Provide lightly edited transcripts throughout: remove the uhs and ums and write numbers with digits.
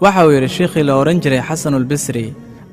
waxa uu yidhi sheekhii la odhan jiray xasanulbisri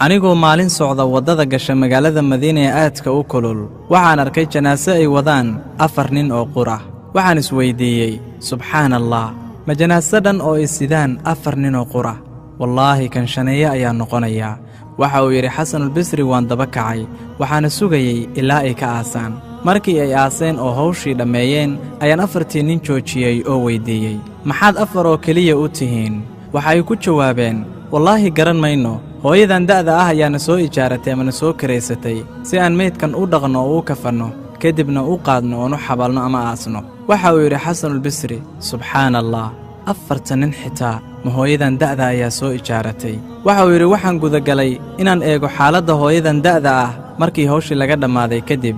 anigoo maalin socda waddada gasha magaalada madiina ee aadka u kulul waxaan arkay janaase ay wadaan 4 nin oo qura waxaan isweydiiyey subxaana allah ma janaase dhan oo ay sidaan 4 nin oo qura wallaahi kan shaneeye ayaa noqonayaa waxa uu yidhi xasanulbisri waan daba kacay waxaana sugayey ilaa ay ka aasaan markii ay aaseen oo hawshii dhammeeyeen ayaan 4tii nin joojiyey oo weyddiiyey maxaad 4 oo keliya u tihiin waxay ku jawaabeen wallaahi garan mayno hooyadan da'da ah ayaana soo ijaaratay ama na soo karaysatay si aan meydkan u dhaqno oo u kafanno kadibna u qaadno oon u xabalno ama aasno waxa uu yidhi xasanulbisri subxaana allah 4 nin xitaa ma hooyadan da'da ayaa soo ijaaratay waxa uu yidhi waxaan gudagalay inaan eego xaaladda hooyadan da'da ah markii hawshii laga dhammaaday kadib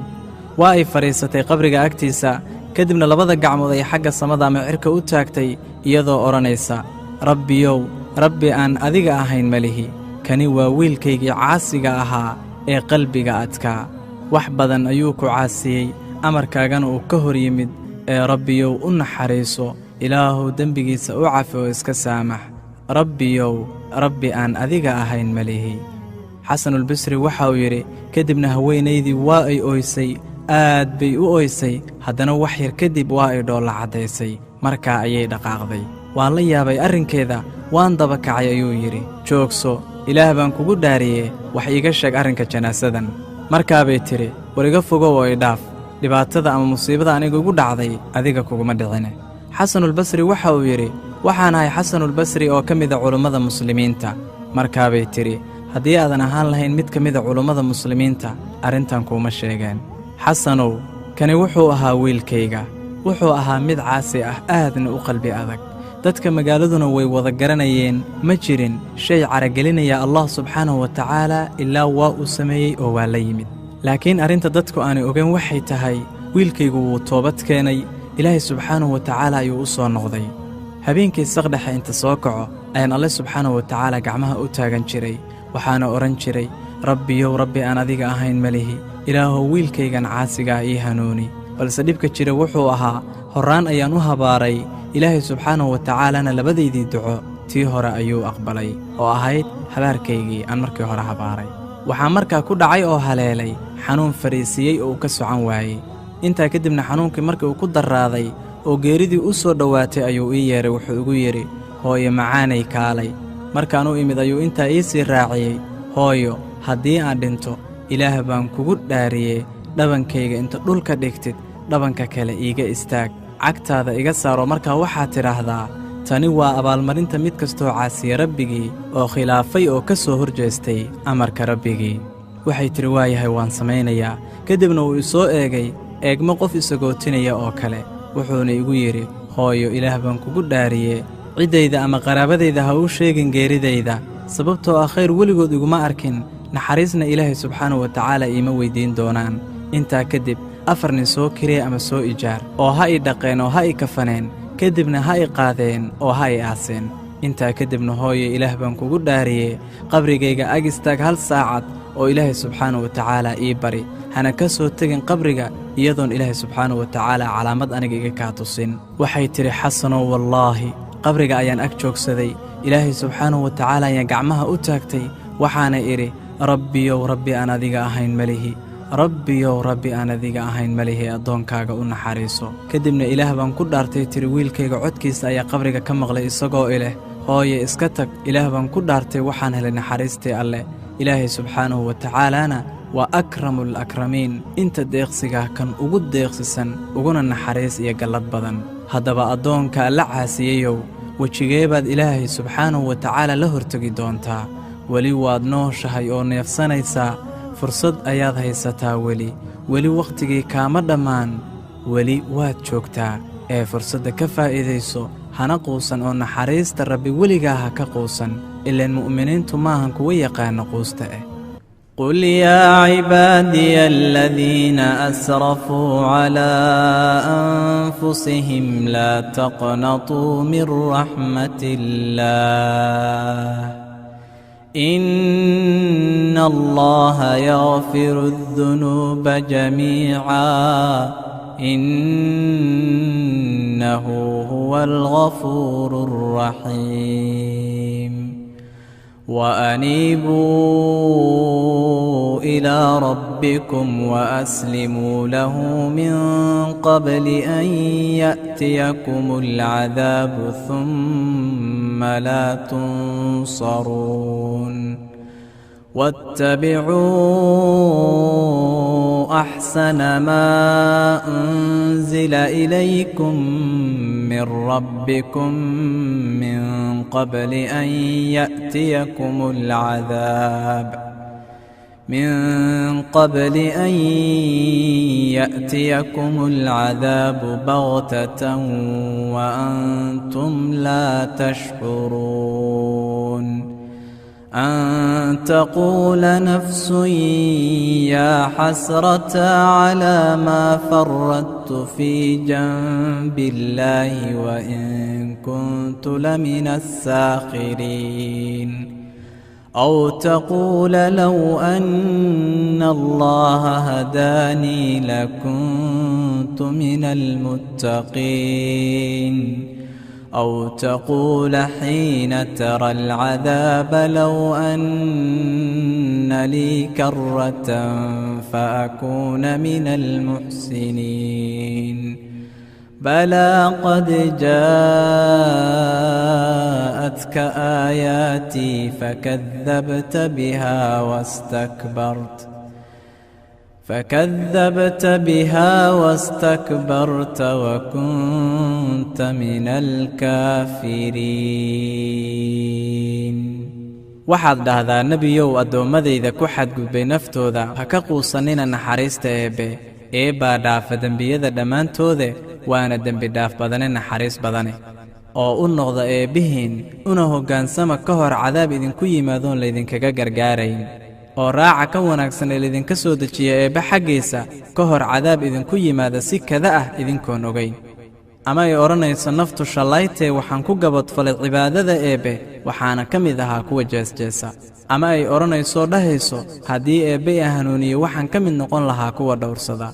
waa ay fadhiisatay qabriga agtiisa kadibna 2 gacmood ay xagga samada ama cirka u taagtay iyadoo odhanaysa rabbiyow rabbi aan adiga ahayn malihi kani waa wiilkaygii caasiga ahaa ee qalbiga adkaa wax badan ayuu ku caasiyey amarkaagana uu ka hor yimid ee rabbiyow u naxariiso ilaahuw dembigiisa u cafi oo iska saamax rabbiyow rabbi aan adiga ahayn malihi xasanulbisri waxa uu yidhi kadibna haweenaydii waa ay ooysay aad bay u ooysay haddana wax yar kadib waa ay dhoolla caddaysay markaa ayay dhaqaaqday waan la yaabay arrinkeeda waan daba kacay ayuu yidhi joogso ilaah baan kugu dhaariyee wax iiga sheeg arrinka janaasadan markaa bay tidhi war iga fogow oo idhaaf dhibaatada ama musiibada aniga igu dhacday adiga kuguma dhicine xasanulbasri waxa uu yidhi waxaan ahay xasanulbasri oo ka mida culummada muslimiinta markaa bay tidhi haddii aadan ahaan lahayn mid ka mida culummada muslimiinta arrintan kuuma sheegeen xasanow kani wuxuu ahaa wiilkayga wuxuu ahaa mid caasi ah aadna u qalbi adag dadka magaaladuna way wada garanayeen ma jirin shay caragelinaya allah subxaanahu wa tacaala ilaa waa uu sameeyey oo waa la yimid laakiin arrinta dadku aanay ogayn waxay tahay wiilkaygu wuu toobad keenay ilaahay subxaanahu wa tacaala ayuu u soo noqday habeenkii saqdhexe inta soo kaco ayaan alle subxaanahu wa tacaala gacmaha u taagan jiray waxaana odhan jiray rabbiyow rabbi aan adiga ahayn malihi ilaahow wiilkaygan caasigaa ii hanuuni balse dhibka jira wuxuu ahaa horraan ayaan u habaaray ilaahay subxaanahu wa tacaalana labadaydii duco tii hore ayuu aqbalay oo ahayd habaarkaygii aan markii hore habaaray waxaa markaa ku dhacay oo haleelay xanuun fariisiyey oo uu ka socan waayey intaa kadibna xanuunkii markii uu ku darraaday oo geeridii u soo dhowaatay ayuu ii yeedhay wuxuu igu yidhi hooyo macaanay kaalay markaan u imid ayuu intaa ii sii raaciyey hooyo haddii aan dhinto ilaah baan kugu dhaariyey dhabankayga inta dhulka dhigtid dhabanka kale iiga istaag cagtaada iga saaro markaa waxaad tidhaahdaa tani waa abaalmarinta mid kastoo caasiya rabbigii oo khilaafay oo ka soo horjeestay amarka rabbigii waxay tidhi waayahay waan samaynayaa kadibna wuu isoo eegay eegmo qof isagootinaya oo kale wuxuuna igu yidhi hooyo ilaah baan kugu dhaariyee ciddayda ama qaraabadayda ha u sheegin geeridayda sababtoo ah khayr weligood iguma arkin naxariisna ilaahay subxaanahu wa tacaala iima weyddiin doonaan intaa kadib 4 nin soo kiree ama soo ijaar oo ha i dhaqeen oo ha i kafaneen kadibna ha i qaadeen oo ha i aaseen intaa kadibna hooyo ilaah baan kugu dhaariyee qabrigayga ag istaag 1 saacad oo ilaahay subxaanahu wa tacaala ii bari hana ka soo tegin qabriga iyadoon ilaahay subxaanahu wa tacaala calaamad aniga iga kaa tusin waxay tidhi xasanow wallaahi qabriga ayaan ag joogsaday ilaahay subxaanahu wa tacaala ayaan gacmaha u taagtay waxaana idhi rabbiyow rabbi aan adiga ahayn malihi rabbiyow rabbi aan adiga ahayn malihi addoonkaaga u naxariiso kadibna ilaah baan ku dhaartay tiri wiilkayga codkiisa ayaa qabriga ka maqlay isagoo ileh hooye iska tag ilaah baan ku dhaartay waxaan helay naxariistii alleh ilaahay subxaanahu wa tacaalana waa akramul akramiin inta deeqsigaa kan ugu deeqsisan uguna naxariis iyo gallad badan haddaba addoonka alla caasiyeyow wejigee baad ilaahay subxaanahu wa tacaala la hortegi doontaa weli waad nooshahay oo neefsanaysaa fursad ayaad haysataa weli wakhtigii kaama dhammaan weli waad joogtaa ee fursadda ka faa'iidayso hana quusan oo naxariista rabbi weligaa ha ka quusan ilaan mu'miniintu maahan kuwa yaqaana quusta ah قل يا عبادي الذين أسرفوا على أنفسهم لا تقنطوا من رحمة الله إن الله يغفر الذنوب جميعا إنه هو الغفور الرحيم وأنيبوا إلى ربكم وأسلموا له من قبل أن يأتيكم العذاب ثم لا تنصرون واتبعوا أحسن ما أنزل إليكم من ربكم من قبل أن يأتيكم العذاب بغتة وأنتم لا تشعرون أن تقول نفس يا حسرة على ما فرطت في جنب الله وإن كنت لمن الساخرين أو تقول لو أن الله هداني لكنت من المتقين أو تقول حين ترى العذاب لو أن لي كرة فأكون من المحسنين بلى قد جاءتك آياتي فكذبت بها واستكبرت وكنت من الكافرين waxaad dhahdaa nebiyow addoommadayda ku xadgudbay naftooda ha ka quusanina naxariista eebbaa dhaafa dembiyada dhammaantoode waana dembi dhaaf badane naxariis badane oo u noqda eebbihiin una hoggaansama ka hor cadaab idinku yimaadoon laydinkaga gargaarayn oo raaca ka wanaagsan ee laydinka soo dejiya eebbe xaggiisa ka hor cadaab idinku yimaada si kada ah idinkoon ogayn ama ay odhanayso naftu shallaytee waxaan ku gabadfalay cibaadada eebbe waxaana ka mid ahaa kuwa jeesjeesa ama ay odhanayso dhahayso haddii eebbe i hanuuniye waxaan ka mid noqon lahaa kuwa dhowrsada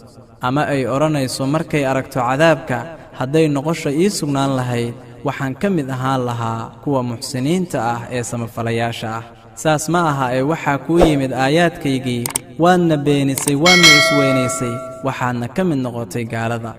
ama ay odhanayso markay aragto cadaabka hadday noqosha ii sugnaan lahayd waxaan ka mid ahaan lahaa kuwa muxsiniinta ah ee samafalayaasha ah saas ma aha ee waxaa kuu yimid aayaadkaygii waadna beenisay waadna isweynaysay waxaadna ka mid noqotay gaalada